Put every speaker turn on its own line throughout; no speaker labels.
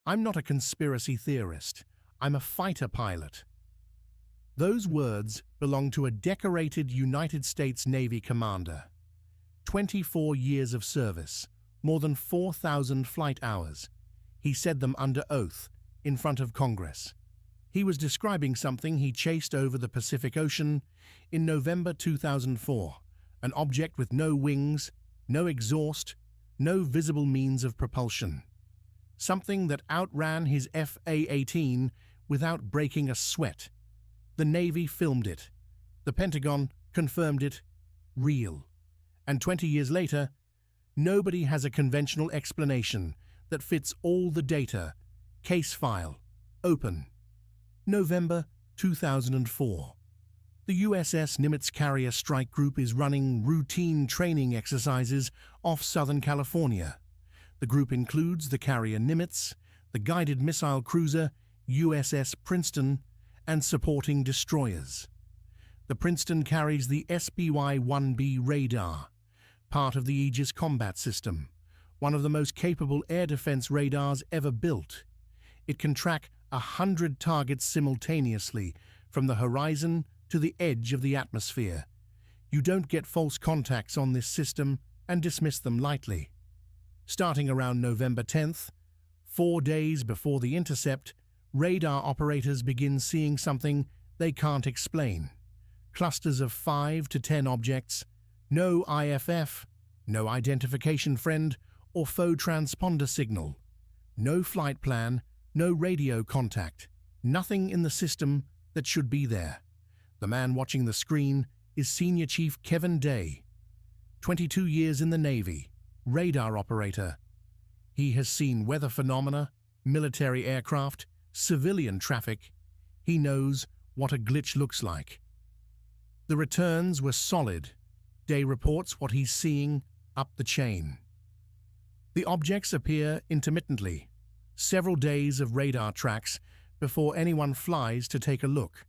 I'm not a conspiracy theorist. I'm a fighter pilot." Those words belong to a decorated United States Navy commander. 24 years of service, more than 4,000 flight hours. He said them under oath in front of Congress. He was describing something he chased over the Pacific Ocean in November 2004, an object with no wings, no exhaust, no visible means of propulsion. Something that outran his F/A-18 without breaking a sweat. The Navy filmed it. The Pentagon confirmed it. Real. And 20 years later, nobody has a conventional explanation that fits all the data. Case file. Open. November 2004. The USS Nimitz Carrier Strike Group is running routine training exercises off Southern California. The group includes the carrier Nimitz, the guided missile cruiser USS Princeton, and supporting destroyers. The Princeton carries the SBY-1B radar, part of the Aegis Combat System, one of the most capable air defense radars ever built. It can track 100 targets simultaneously from the horizon to the edge of the atmosphere. You don't get false contacts on this system and dismiss them lightly. Starting around November 10th, 4 days before the intercept, radar operators begin seeing something they can't explain. Clusters of 5 to 10 objects, no IFF, no identification friend or faux transponder signal, no flight plan, no radio contact, nothing in the system that should be there. The man watching the screen is Senior Chief Kevin Day, 22 years in the Navy, radar operator. He has seen weather phenomena, military aircraft, civilian traffic. He knows what a glitch looks like. The returns were solid. Day reports what he's seeing up the chain. The objects appear intermittently, several days of radar tracks before anyone flies to take a look.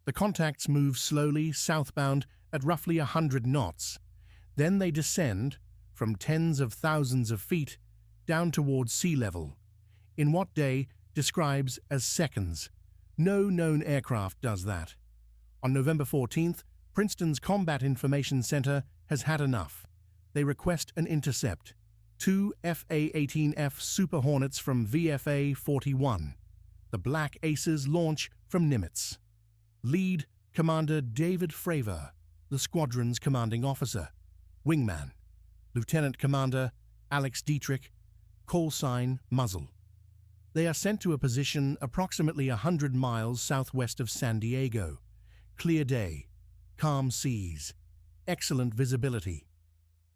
The contacts move slowly southbound at roughly 100 knots. Then they descend from tens of thousands of feet down towards sea level, in what Day describes as seconds. No known aircraft does that. On November 14th, Princeton's Combat Information Center has had enough. They request an intercept. 2 FA-18F Super Hornets from VFA-41. The Black Aces launch from Nimitz. Lead Commander David Fravor, the squadron's commanding officer. Wingman, Lieutenant Commander Alex Dietrich, call sign Muzzle. They are sent to a position approximately 100 miles southwest of San Diego. Clear day, calm seas, excellent visibility.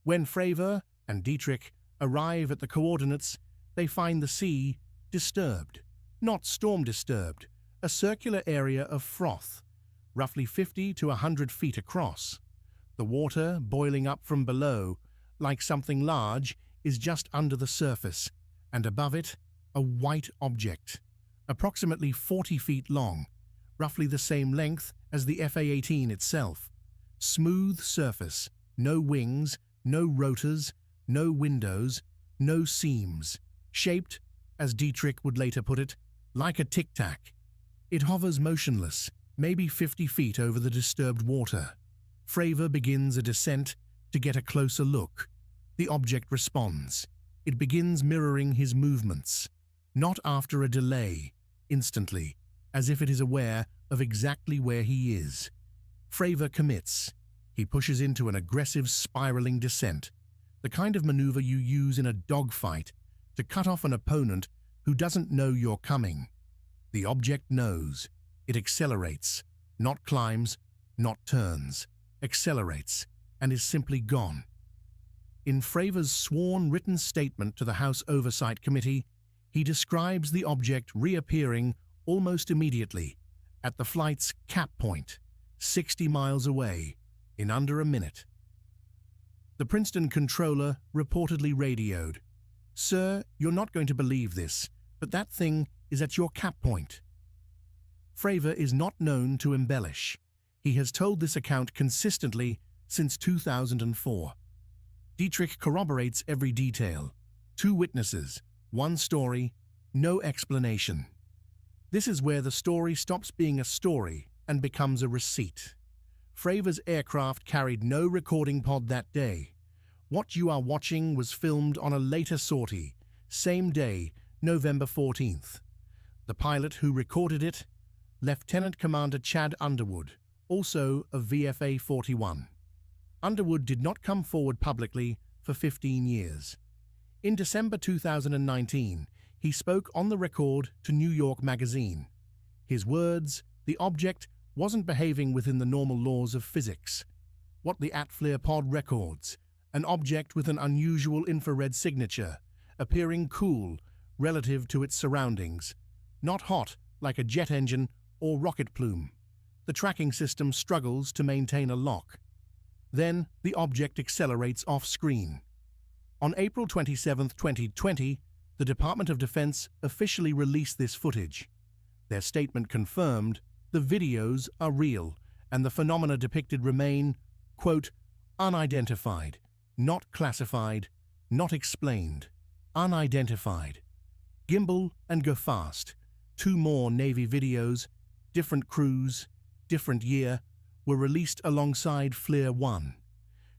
When Fravor and Dietrich arrive at the coordinates, they find the sea disturbed, not storm-disturbed, a circular area of froth, roughly 50 to 100 feet across. The water boiling up from below, like something large, is just under the surface, and above it, a white object, approximately 40 feet long, roughly the same length as the FA-18 itself. Smooth surface, no wings, no rotors, no windows, no seams, shaped, as Dietrich would later put it, like a tic-tac. It hovers motionless, maybe 50 feet over the disturbed water. Fravor begins a descent to get a closer look. The object responds. It begins mirroring his movements, not after a delay, instantly, as if it is aware of exactly where he is. Fravor commits. He pushes into an aggressive spiraling descent, the kind of maneuver you use in a dogfight to cut off an opponent who doesn't know you're coming. The object knows. It accelerates, not climbs, not turns, accelerates, and is simply gone. In Fravor's sworn written statement to the House Oversight Committee, he describes the object reappearing almost immediately at the flight's cap point, 60 miles away, in under a minute. The Princeton controller reportedly radioed, "Sir, you're not going to believe this, but that thing is at your cap point." Fravor is not known to embellish. He has told this account consistently since 2004. Dietrich corroborates every detail. 2 witnesses, 1 story, No explanation. This is where the story stops being a story and becomes a receipt. Fravor's aircraft carried no recording pod that day. What you are watching was filmed on a later sortie, same day, November 14th. The pilot who recorded it, Lieutenant Commander Chad Underwood, also of VFA 41. Underwood did not come forward publicly for 15 years. In December 2019, he spoke on the record to New York Magazine. His words, the object wasn't behaving within the normal laws of physics. What the ATFLIR pod records, an object with an unusual infrared signature, appearing cool relative to its surroundings, not hot like a jet engine or rocket plume. The tracking system struggles to maintain a lock. Then the object accelerates off-screen. On April 27, 2020, the Department of Defense officially released this footage. Their statement confirmed the videos are real and the phenomena depicted remain, quote, unidentified, not classified, not explained, unidentified. Gimbal and Go Fast, 2 more Navy videos, different crews, different year, were released alongside FLIR 1.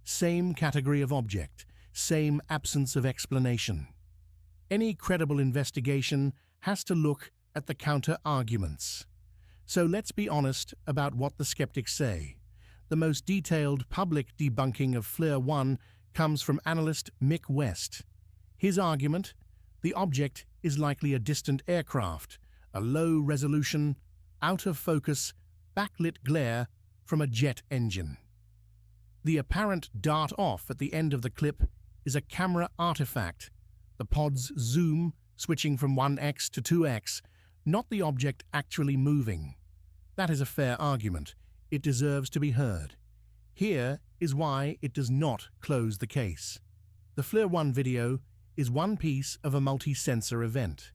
Same category of object, same absence of explanation. Any credible investigation has to look at the counter-arguments. So let's be honest about what the skeptics say. The most detailed public debunking of FLIR 1 comes from analyst Mick West. His argument, the object is likely a distant aircraft, a low-resolution, out-of-focus, backlit glare from a jet engine. The apparent dart off at the end of the clip is a camera artifact, the pod's zoom switching from 1x to 2x, not the object actually moving. That is a fair argument. It deserves to be heard. Here is why it does not close the case. The FLIR 1 video is one piece of a multi-sensor event.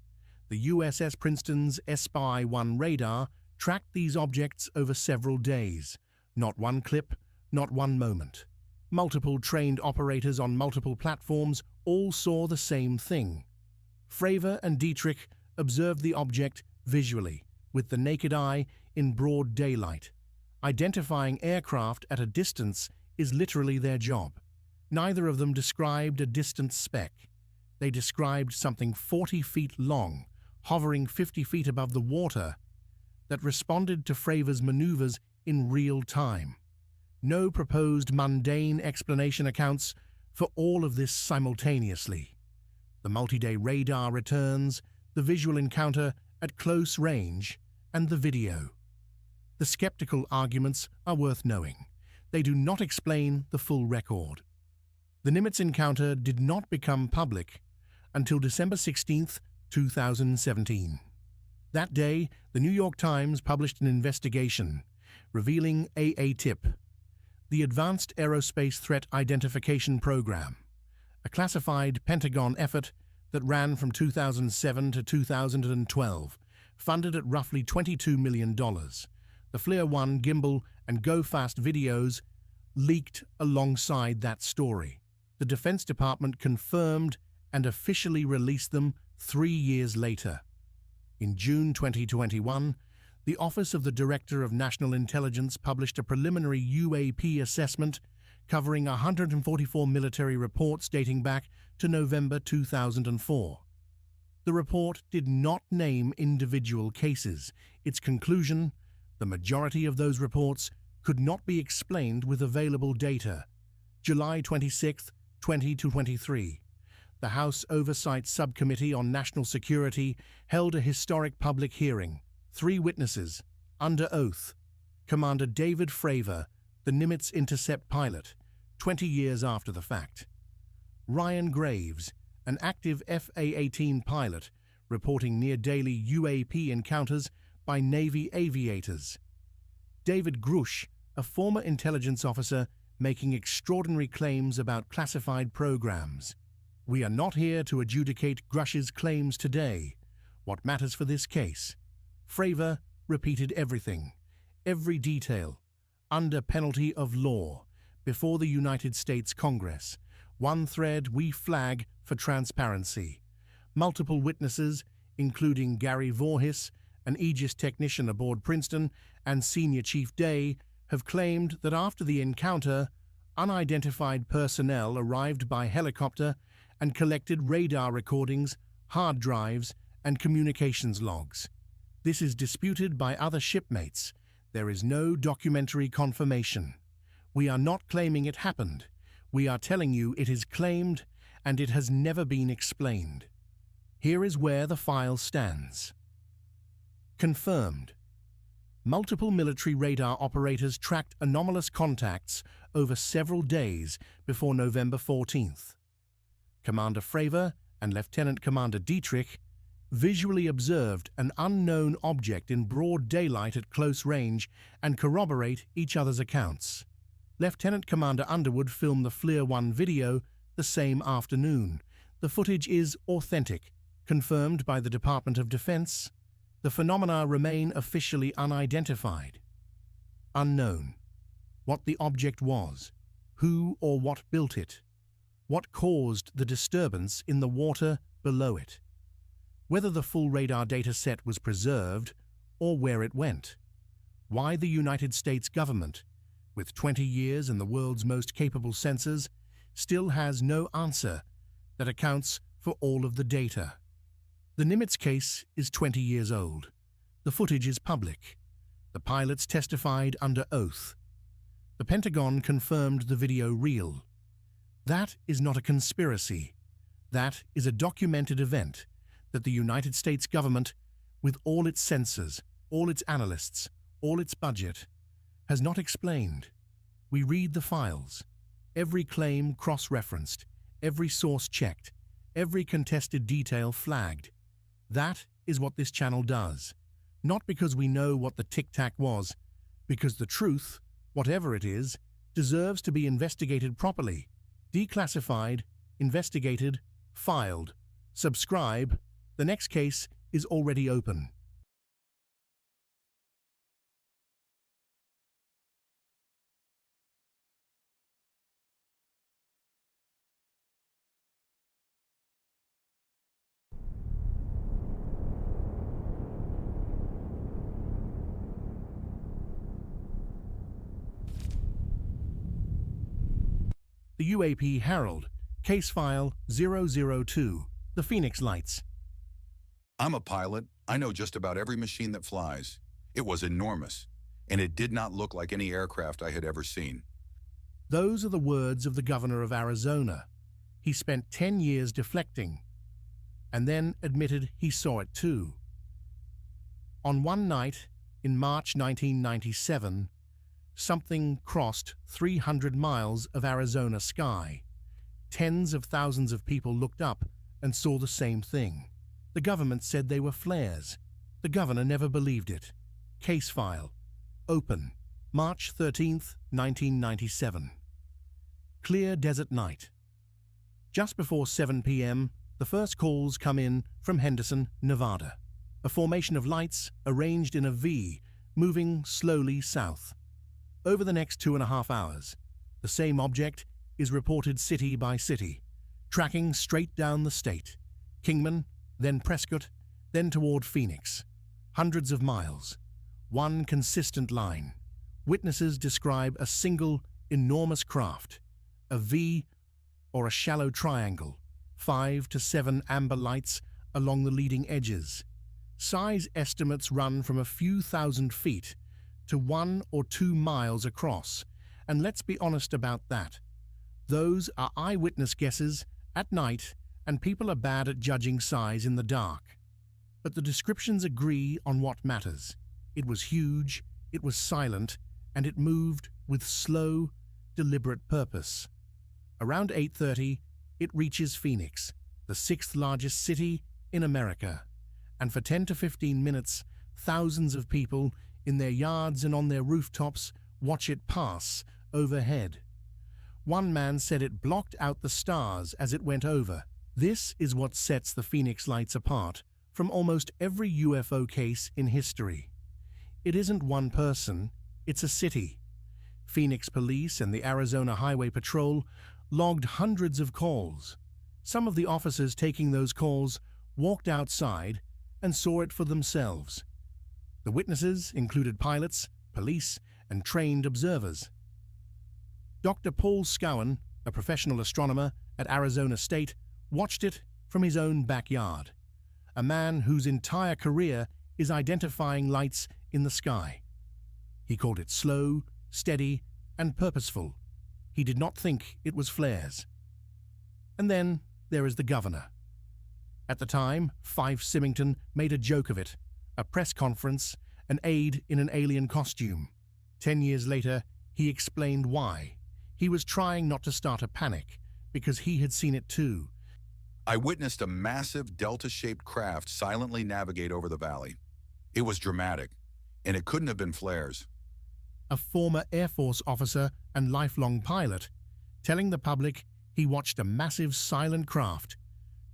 The USS Princeton's SPY-1 radar tracked these objects over several days. Not one clip, not one moment. Multiple trained operators on multiple platforms all saw the same thing. Fravor and Dietrich observed the object visually, with the naked eye in broad daylight. Identifying aircraft at a distance is literally their job. Neither of them described a distant speck. They described something 40 feet long, hovering 50 feet above the water, that responded to Fravor's maneuvers in real time. No proposed mundane explanation accounts for all of this simultaneously. The multi-day radar returns, the visual encounter at close range, and the video. The skeptical arguments are worth knowing. They do not explain the full record. The Nimitz encounter did not become public until December 16, 2017. That day, the New York Times published an investigation revealing AATIP, the Advanced Aerospace Threat Identification Program, a classified Pentagon effort that ran from 2007 to 2012, funded at roughly $22 million. The FLIR 1 gimbal and Go Fast videos leaked alongside that story. The Defense Department confirmed and officially released them 3 years later. In June 2021, the Office of the Director of National Intelligence published a preliminary UAP assessment covering 144 military reports dating back to November 2004. The report did not name individual cases. Its conclusion, the majority of those reports could not be explained with available data. July 26, 2023. The House Oversight Subcommittee on National Security held a historic public hearing. 3 witnesses, under oath. Commander David Fravor, the Nimitz intercept pilot, 20 years after the fact. Ryan Graves, an active FA-18 pilot, reporting near-daily UAP encounters by Navy aviators. David Grush, a former intelligence officer making extraordinary claims about classified programs. We are not here to adjudicate Grush's claims today. What matters for this case? Fravor repeated everything, every detail, under penalty of law, before the United States Congress. One thread we flag for transparency. Multiple witnesses, including Gary Voorhis, an Aegis technician aboard Princeton, and Senior Chief Day, have claimed that after the encounter, unidentified personnel arrived by helicopter and collected radar recordings, hard drives, and communications logs. This is disputed by other shipmates. There is no documentary confirmation. We are not claiming it happened. We are telling you it is claimed, and it has never been explained. Here is where the file stands. Confirmed. Multiple military radar operators tracked anomalous contacts over several days before November 14th. Commander Fravor and Lieutenant Commander Dietrich visually observed an unknown object in broad daylight at close range and corroborate each other's accounts. Lieutenant Commander Underwood filmed the FLIR 1 video the same afternoon. The footage is authentic, confirmed by the Department of Defense. The phenomena remain officially unidentified. Unknown. What the object was, who or what built it, what caused the disturbance in the water below it, whether the full radar data set was preserved or where it went, why the United States government, with 20 years and the world's most capable sensors, still has no answer that accounts for all of the data. The Nimitz case is 20 years old. The footage is public. The pilots testified under oath. The Pentagon confirmed the video real. That is not a conspiracy. That is a documented event that the United States government, with all its sensors, all its analysts, all its budget, has not explained. We read the files. Every claim cross-referenced, every source checked, every contested detail flagged. That is what this channel does. Not because we know what the tic-tac was, because the truth, whatever it is, deserves to be investigated properly. Declassified, investigated, filed. Subscribe. The next case is already open. The UAP Harold, case file 002, the Phoenix Lights.
I'm a pilot. I know just about every machine that flies. It was enormous, and it did not look like any aircraft I had ever seen.
Those are the words of the governor of Arizona. He spent 10 years deflecting, and then admitted he saw it too. On one night, in March 1997, something crossed 300 miles of Arizona sky. Tens of thousands of people looked up and saw the same thing. The government said they were flares. The governor never believed it. Case file. Open. March 13th, 1997. Clear desert night. Just before 7 p.m., the first calls come in from Henderson, Nevada. A formation of lights arranged in a V, moving slowly south. Over the next 2.5 hours, the same object is reported city by city, tracking straight down the state. Kingman, then Prescott, then toward Phoenix. Hundreds of miles. One consistent line. Witnesses describe a single, enormous craft, a V or a shallow triangle, 5 to 7 amber lights along the leading edges. Size estimates run from a few thousand feet to 1 or 2 miles across, and let's be honest about that. Those are eyewitness guesses at night, and people are bad at judging size in the dark. But the descriptions agree on what matters. It was huge, it was silent, and it moved with slow, deliberate purpose. Around 8:30, it reaches Phoenix, the 6th largest city in America, and for 10 to 15 minutes, thousands of people in their yards and on their rooftops watch it pass overhead. One man said it blocked out the stars as it went over. This is what sets the Phoenix Lights apart from almost every UFO case in history. It isn't one person, it's a city. Phoenix Police and the Arizona Highway Patrol logged hundreds of calls. Some of the officers taking those calls walked outside and saw it for themselves. The witnesses included pilots, police, and trained observers. Dr. Paul Scowen, a professional astronomer at Arizona State, watched it from his own backyard, a man whose entire career is identifying lights in the sky. He called it slow, steady, and purposeful. He did not think it was flares. And then there is the governor. At the time, Fife Symington made a joke of it, a press conference, an aide in an alien costume. 10 years later, he explained why. He was trying not to start a panic, because he had seen it too.
I witnessed a massive delta-shaped craft silently navigate over the valley. It was dramatic, and it couldn't have been flares.
A former Air Force officer and lifelong pilot, telling the public he watched a massive silent craft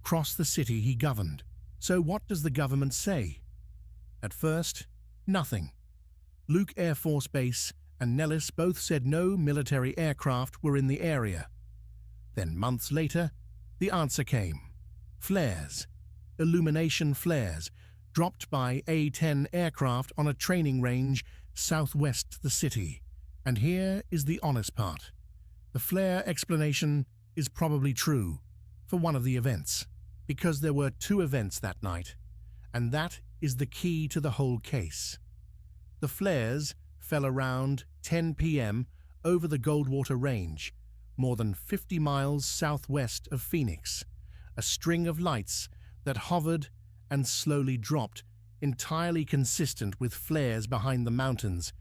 cross the city he governed. So what does the government say? At first, nothing. Luke Air Force Base and Nellis both said no military aircraft were in the area. Then months later, the answer came. Flares, illumination flares, dropped by A-10 aircraft on a training range southwest the city. And here is the honest part. The flare explanation is probably true for one of the events, because there were 2 events that night, and that is the key to the whole case. The flares fell around 10 p.m. over the Goldwater Range, more than 50 miles southwest of Phoenix, a string of lights that hovered and slowly dropped, entirely consistent with flares behind the mountains.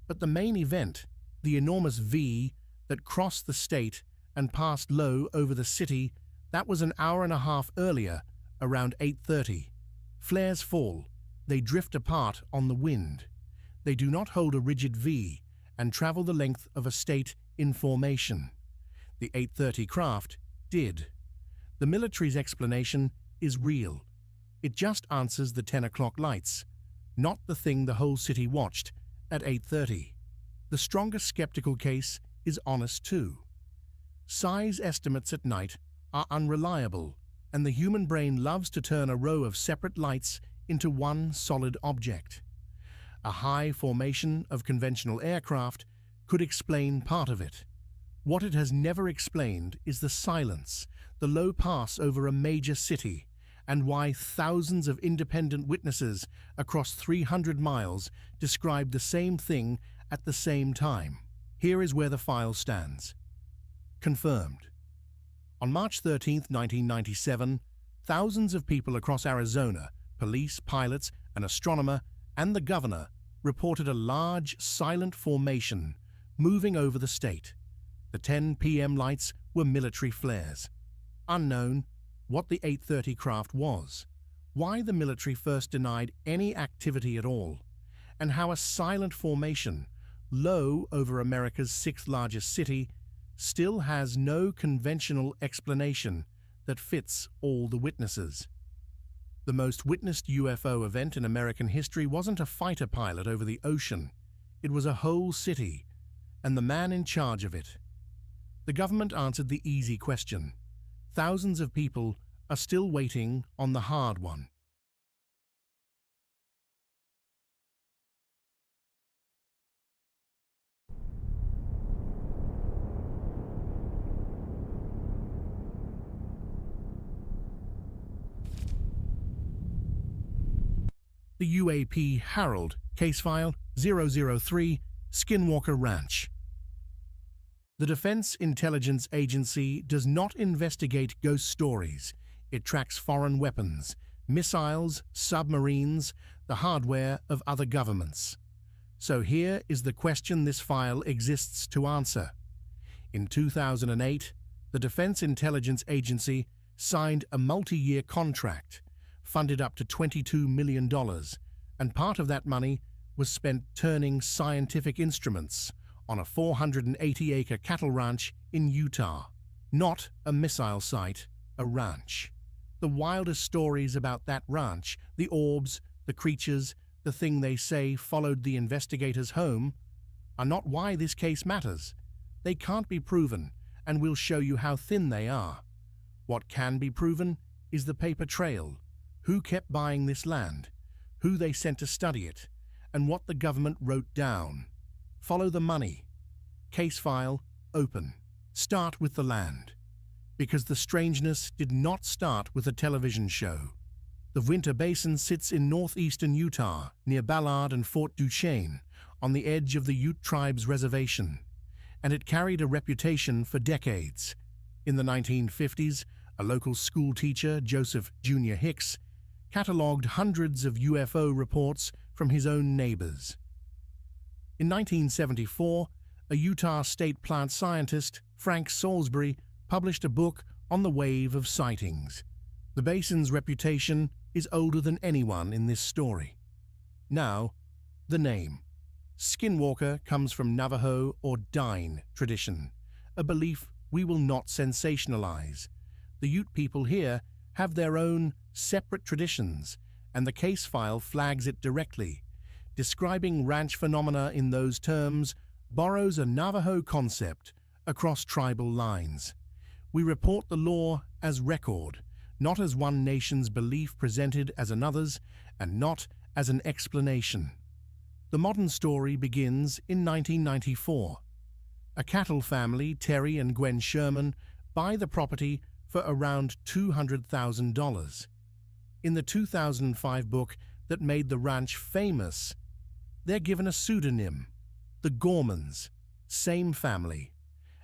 But the main event, the enormous V that crossed the state and passed low over the city, that was an hour and a half earlier, around 8:30. Flares fall. They drift apart on the wind. They do not hold a rigid V and travel the length of a state in formation. The 8:30 craft did. The military's explanation is real. It just answers the 10 o'clock lights, not the thing the whole city watched at 8:30. The stronger skeptical case is honest too. Size estimates at night are unreliable, and the human brain loves to turn a row of separate lights into one solid object. A high formation of conventional aircraft could explain part of it. What it has never explained is the silence, the low pass over a major city, and why thousands of independent witnesses across 300 miles described the same thing at the same time. Here is where the file stands. Confirmed. On March 13, 1997, thousands of people across Arizona, police, pilots, an astronomer, and the governor reported a large, silent formation moving over the state. The 10 p.m. lights were military flares. Unknown what the 8:30 craft was, why the military first denied any activity at all, and how a silent formation, low over America's 6th largest city, still has no conventional explanation that fits all the witnesses. The most witnessed UFO event in American history wasn't a fighter pilot over the ocean. It was a whole city, and the man in charge of it. The government answered the easy question. Thousands of people are still waiting on the hard one. The UAP Harold, case file 003, Skinwalker Ranch. The Defense Intelligence Agency does not investigate ghost stories. It tracks foreign weapons, missiles, submarines, the hardware of other governments. So here is the question this file exists to answer. In 2008, the Defense Intelligence Agency signed a multi-year contract, funded up to $22 million, and part of that money was spent turning scientific instruments on a 480-acre cattle ranch in Utah. Not a missile site, a ranch. The wildest stories about that ranch, the orbs, the creatures, the thing they say followed the investigators home, are not why this case matters. They can't be proven, and we'll show you how thin they are. What can be proven is the paper trail, who kept buying this land, who they sent to study it, and what the government wrote down. Follow the money. Case file open. Start with the land. Because the strangeness did not start with a television show. The Winter Basin sits in northeastern Utah, near Ballard and Fort Duchesne, on the edge of the Ute tribe's reservation, and it carried a reputation for decades. In the 1950s, a local school teacher, Joseph Jr. Hicks, catalogued hundreds of UFO reports from his own neighbors. In 1974, a Utah state plant scientist, Frank Salisbury, published a book on the wave of sightings. The basin's reputation is older than anyone in this story. Now, the name. Skinwalker comes from Navajo or Dine tradition, a belief we will not sensationalize. The Ute people here have their own separate traditions, and the case file flags it directly. Describing ranch phenomena in those terms borrows a Navajo concept across tribal lines. We report the law as record, not as one nation's belief presented as another's, and not as an explanation. The modern story begins in 1994. A cattle family, Terry and Gwen Sherman, buy the property for around $200,000. In the 2005 book that made the ranch famous, they're given a pseudonym, the Gormans, same family,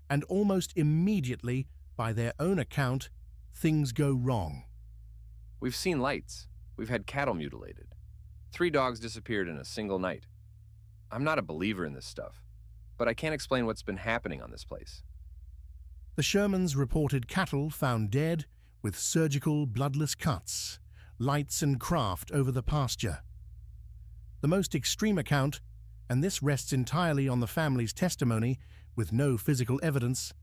and almost immediately, by their own account, things go wrong.
We've seen lights. We've had cattle mutilated. 3 dogs disappeared in a single night. I'm not a believer in this stuff, but I can't explain what's been happening on this place.
The Shermans reported cattle found dead with surgical, bloodless cuts, lights and craft over the pasture. The most extreme account, and this rests entirely on the family's testimony with no physical evidence,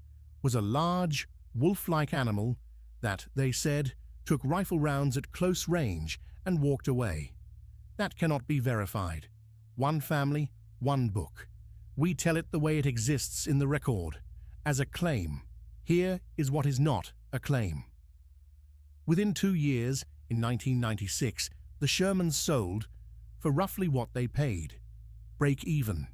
was a large, wolf-like animal that, they said, took rifle rounds at close range and walked away. That cannot be verified. One family, one book. We tell it the way it exists in the record, as a claim. Here is what is not a claim. Within 2 years, in 1996, the Shermans sold for roughly what they paid. Break even.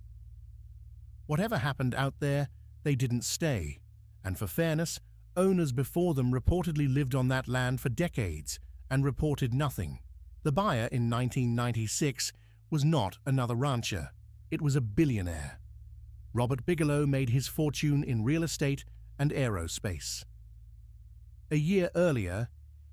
Whatever happened out there, they didn't stay, and for fairness, owners before them reportedly lived on that land for decades and reported nothing. The buyer in 1996 was not another rancher. It was a billionaire. Robert Bigelow made his fortune in real estate and aerospace. A year earlier,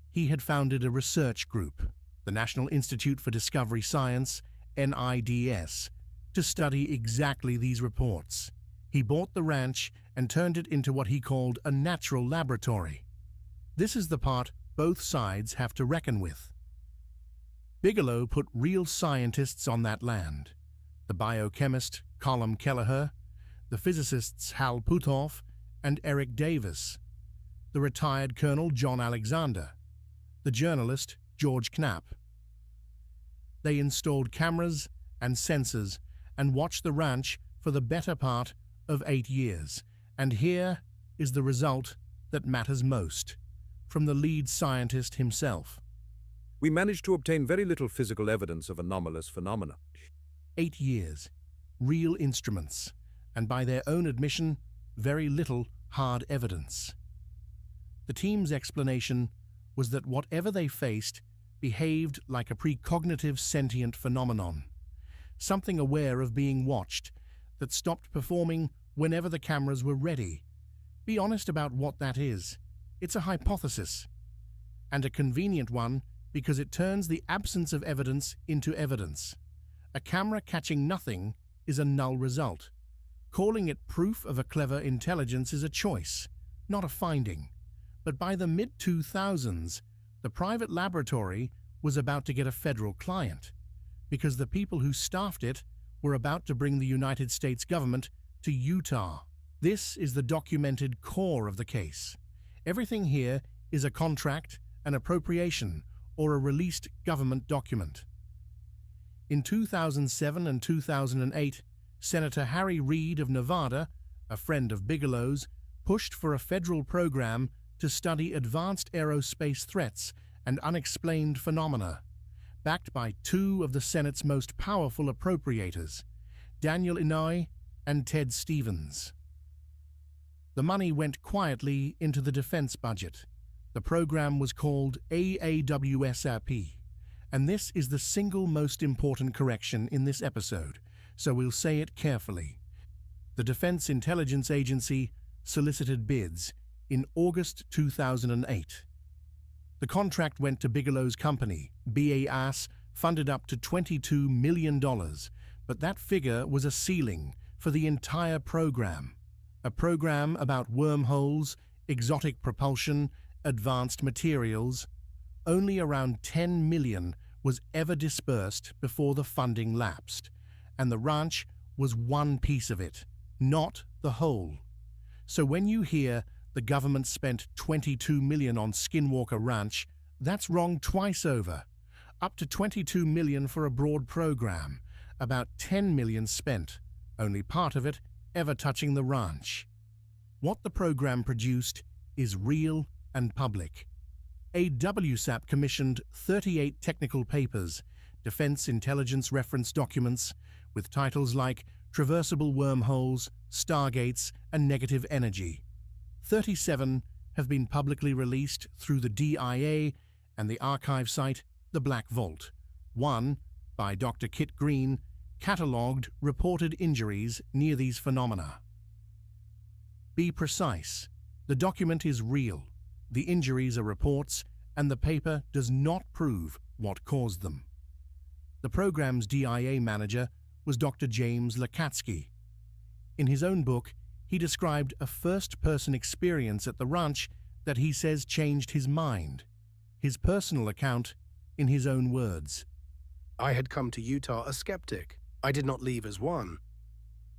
he had founded a research group, the National Institute for Discovery Science, NIDS, to study exactly these reports. He bought the ranch and turned it into what he called a natural laboratory. This is the part both sides have to reckon with. Bigelow put real scientists on that land, the biochemist Colum Kelleher, the physicists Hal Puthoff and Eric Davis, the retired Colonel John Alexander, the journalist George Knapp. They installed cameras and sensors and watched the ranch for the better part of 8 years, and here is the result that matters most, from the lead scientist himself.
We managed to obtain very little physical evidence of anomalous phenomena.
8 years, real instruments, and by their own admission, very little hard evidence. The team's explanation was that whatever they faced behaved like a precognitive sentient phenomenon, something aware of being watched, that stopped performing whenever the cameras were ready. Be honest about what that is. It's a hypothesis, and a convenient one because it turns the absence of evidence into evidence. A camera catching nothing is a null result. Calling it proof of a clever intelligence is a choice, not a finding. But by the mid-2000s, the private laboratory was about to get a federal client, because the people who staffed it were about to bring the United States government to Utah. This is the documented core of the case. Everything here is a contract, an appropriation, or a released government document. In 2007 and 2008, Senator Harry Reid of Nevada, a friend of Bigelow's, pushed for a federal program to study advanced aerospace threats and unexplained phenomena, backed by two of the Senate's most powerful appropriators, Daniel Inouye and Ted Stevens. The money went quietly into the defense budget. The program was called AAWSRP, and this is the single most important correction in this episode, so we'll say it carefully. The Defense Intelligence Agency solicited bids in August 2008. The contract went to Bigelow's company, BAS, funded up to $22 million, but that figure was a ceiling for the entire program. A program about wormholes, exotic propulsion, advanced materials. Only around $10 million was ever dispersed before the funding lapsed, and the ranch was one piece of it, not the whole. So when you hear the government spent $22 million on Skinwalker Ranch, that's wrong twice over. Up to $22 million for a broad program, about $10 million spent, only part of it ever touching the ranch. What the program produced is real and public. AWSAP commissioned 38 technical papers, defense intelligence reference documents, with titles like Traversable Wormholes, Stargates, and Negative Energy. 37 have been publicly released through the DIA and the archive site The Black Vault. One, by Dr. Kit Green, catalogued reported injuries near these phenomena. Be precise. The document is real. The injuries are reports, and the paper does not prove what caused them. The program's DIA manager was Dr. James Lakatsky. In his own book, he described a first-person experience at the ranch that he says changed his mind. His personal account in his own words.
I had come to Utah a skeptic. I did not leave as one.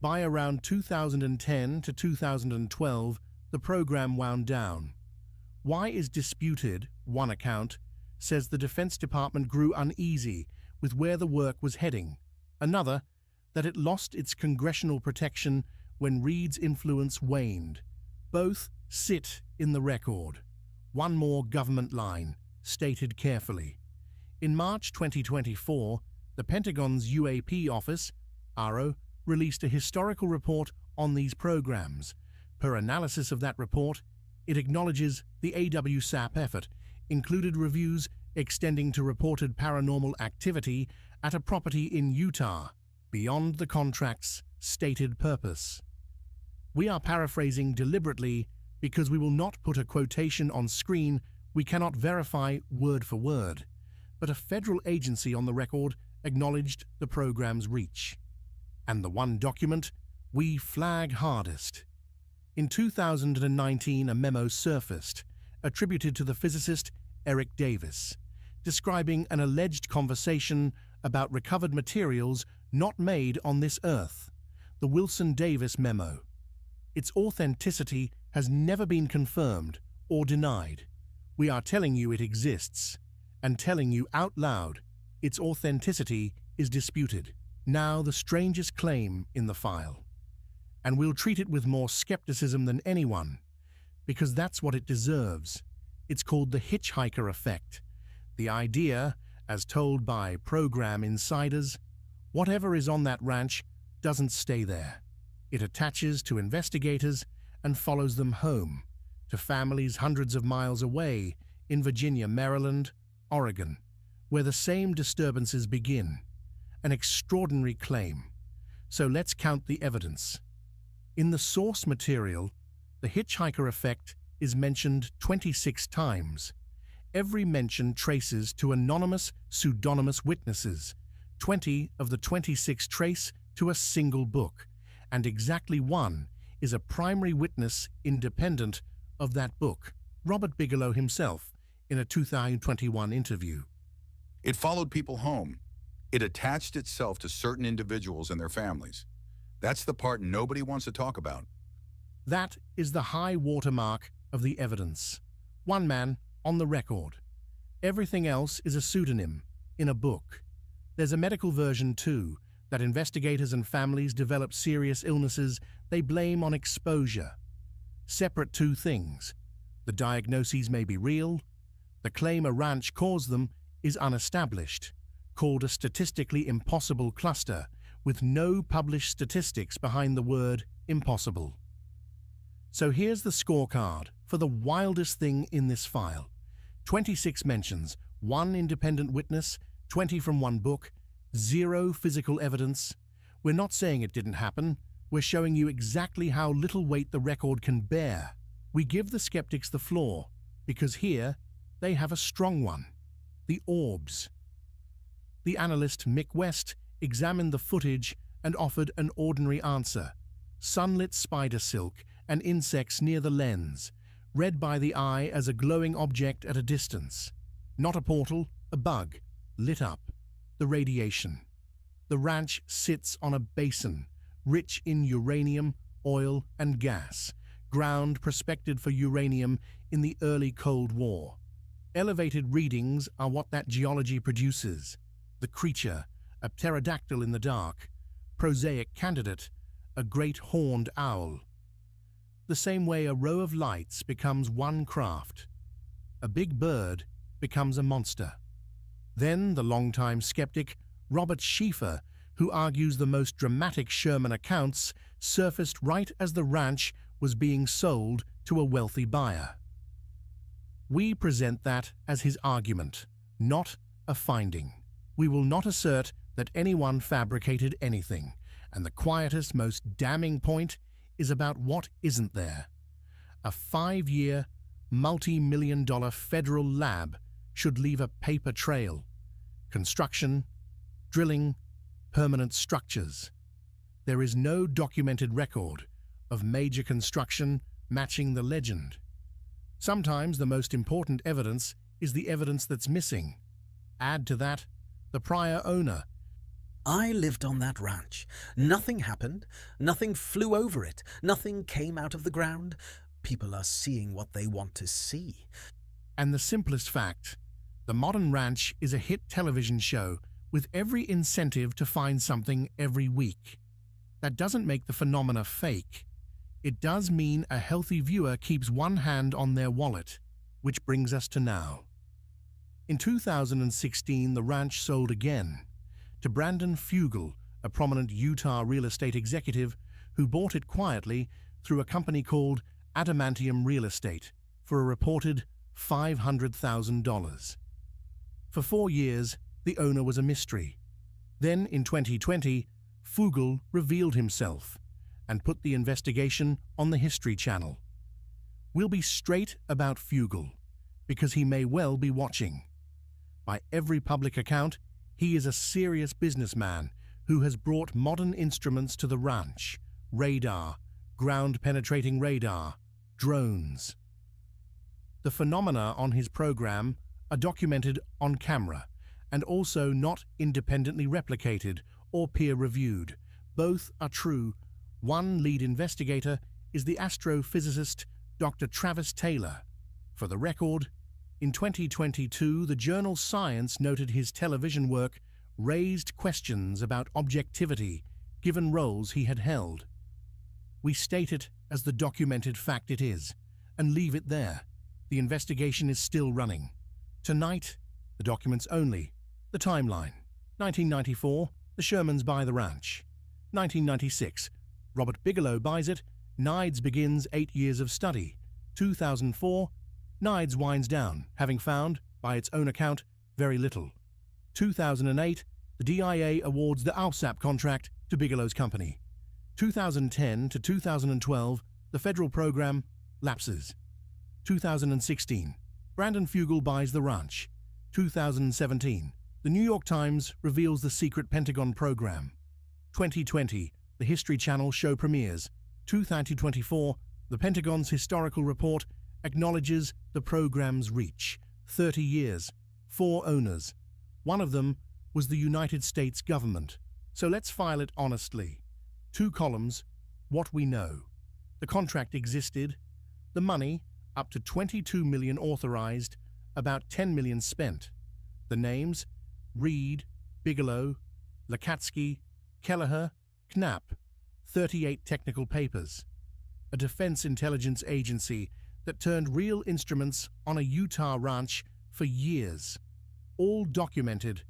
By around 2010 to 2012, the program wound down. Why is disputed, one account, says the Defense Department grew uneasy with where the work was heading. Another, that it lost its congressional protection when Reed's influence waned. Both sit in the record. One more government line, stated carefully. In March 2024, the Pentagon's UAP office, ARO, released a historical report on these programs. Per analysis of that report, it acknowledges the AWSAP effort included reviews extending to reported paranormal activity at a property in Utah, beyond the contract's stated purpose. We are paraphrasing deliberately because we will not put a quotation on screen we cannot verify word for word, but a federal agency on the record acknowledged the program's reach. And the one document we flag hardest. In 2019, a memo surfaced, attributed to the physicist Eric Davis, describing an alleged conversation about recovered materials not made on this Earth, the Wilson-Davis memo. Its authenticity has never been confirmed or denied. We are telling you it exists, and telling you out loud its authenticity is disputed. Now the strangest claim in the file. And we'll treat it with more skepticism than anyone, because that's what it deserves. It's called the hitchhiker effect. The idea, as told by program insiders, whatever is on that ranch doesn't stay there. It attaches to investigators and follows them home, to families hundreds of miles away in Virginia, Maryland, Oregon, where the same disturbances begin. An extraordinary claim. So let's count the evidence. In the source material, the hitchhiker effect is mentioned 26 times. Every mention traces to anonymous, pseudonymous witnesses. 20 of the 26 trace to a single book, and exactly one is a primary witness independent of that book, Robert Bigelow himself, in a 2021 interview.
It followed people home. It attached itself to certain individuals and their families. That's the part nobody wants to talk about.
That is the high watermark of the evidence. One man on the record. Everything else is a pseudonym in a book. There's a medical version too, that investigators and families develop serious illnesses they blame on exposure. Separate two things. The diagnoses may be real, The claim a ranch caused them is unestablished, called a statistically impossible cluster, with no published statistics behind the word impossible. So here's the scorecard for the wildest thing in this file. 26 mentions, 1 independent witness, 20 from 1 book, 0 physical evidence. We're not saying it didn't happen, we're showing you exactly how little weight the record can bear. We give the skeptics the floor, because here they have a strong one: the orbs. The analyst Mick West examined the footage and offered an ordinary answer: sunlit spider silk and insects near the lens, read by the eye as a glowing object at a distance. Not a portal, a bug, lit up. The radiation. The ranch sits on a basin, rich in uranium, oil, and gas, ground prospected for uranium in the early Cold War. Elevated readings are what that geology produces. The creature, a pterodactyl in the dark, prosaic candidate, a great horned owl. The same way a row of lights becomes one craft. A big bird becomes a monster. Then the longtime skeptic, Robert Schieffer, who argues the most dramatic Sherman accounts, surfaced right as the ranch was being sold to a wealthy buyer. We present that as his argument, not a finding. We will not assert that anyone fabricated anything, and the quietest, most damning point is about what isn't there. A 5-year, multi-million-dollar federal lab should leave a paper trail. Construction, drilling, permanent structures. There is no documented record of major construction matching the legend. Sometimes the most important evidence is the evidence that's missing. Add to that the prior owner.
I lived on that ranch. Nothing happened. Nothing flew over it. Nothing came out of the ground. People are seeing what they want to see.
And the simplest fact: the modern ranch is a hit television show with every incentive to find something every week. That doesn't make the phenomena fake. It does mean a healthy viewer keeps one hand on their wallet, which brings us to now. In 2016, the ranch sold again to Brandon Fugel, a prominent Utah real estate executive who bought it quietly through a company called Adamantium Real Estate for a reported $500,000. For 4 years, the owner was a mystery. Then, in 2020, Fugel revealed himself and put the investigation on the History Channel. We'll be straight about Fugel, because he may well be watching. By every public account, he is a serious businessman who has brought modern instruments to the ranch: radar, ground-penetrating radar, drones. The phenomena on his program are documented on camera and also not independently replicated or peer-reviewed. Both are true. One lead investigator is the astrophysicist Dr. Travis Taylor. For the record, in 2022, the journal Science noted his television work raised questions about objectivity given roles he had held. We state it as the documented fact it is, and leave it there. The investigation is still running. Tonight, the documents only. The timeline: 1994, the Shermans buy the ranch. 1996, Robert Bigelow buys it. Nimitz begins 8 years of study. 2004, Nimitz winds down, having found, by its own account, very little. 2008, the DIA awards the ALSAP contract to Bigelow's company. 2010 to 2012, the federal program lapses. 2016, Brandon Fugel buys the ranch. 2017, the New York Times reveals the secret Pentagon program. 2020, the History Channel show premieres. 2024, the Pentagon's historical report acknowledges the program's reach. 30 years, 4 owners. One of them was the United States government. So let's file it honestly. 2 columns: what we know. The contract existed. The money, up to $22 million authorized, about $10 million spent. The names: Reed, Bigelow, Lakatsky, Kelleher, Knapp. 38 technical papers. A defense intelligence agency that turned real instruments on a Utah ranch for years. All documented.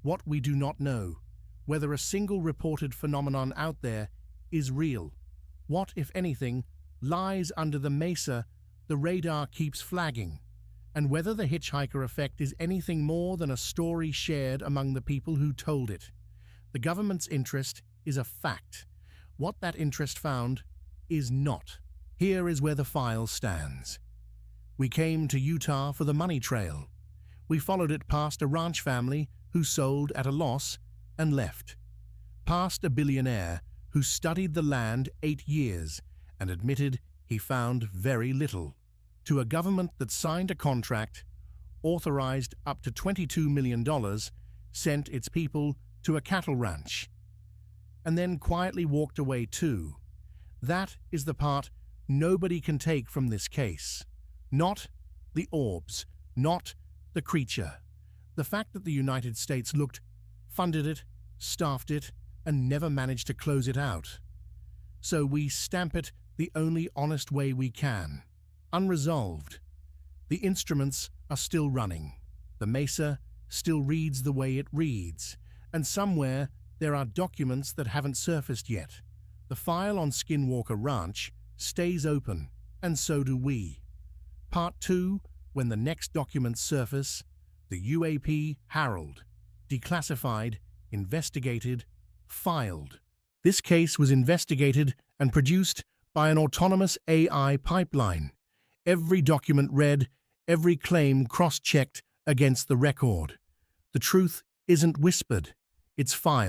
What we do not know, whether a single reported phenomenon out there is real. What, if anything, lies under the mesa the radar keeps flagging, and whether the hitchhiker effect is anything more than a story shared among the people who told it. The government's interest is a fact. What that interest found is not. Here is where the file stands. We came to Utah for the money trail. We followed it past a ranch family who sold at a loss and left. Past a billionaire who studied the land 8 years and admitted he found very little. To a government that signed a contract, authorized up to $22 million, sent its people to a cattle ranch, and then quietly walked away too. That is the part nobody can take from this case. Not the orbs, not the creature. The fact that the United States looked, funded it, staffed it, and never managed to close it out. So we stamp it the only honest way we can. Unresolved. The instruments are still running. The mesa still reads the way it reads. And somewhere there are documents that haven't surfaced yet. The file on Skinwalker Ranch stays open, and so do we. Part 2, when the next documents surface, the UAP Harold. Declassified, investigated, filed. This case was investigated and produced by an autonomous AI pipeline. Every document read, every claim cross-checked against the record. The truth isn't whispered, it's filed.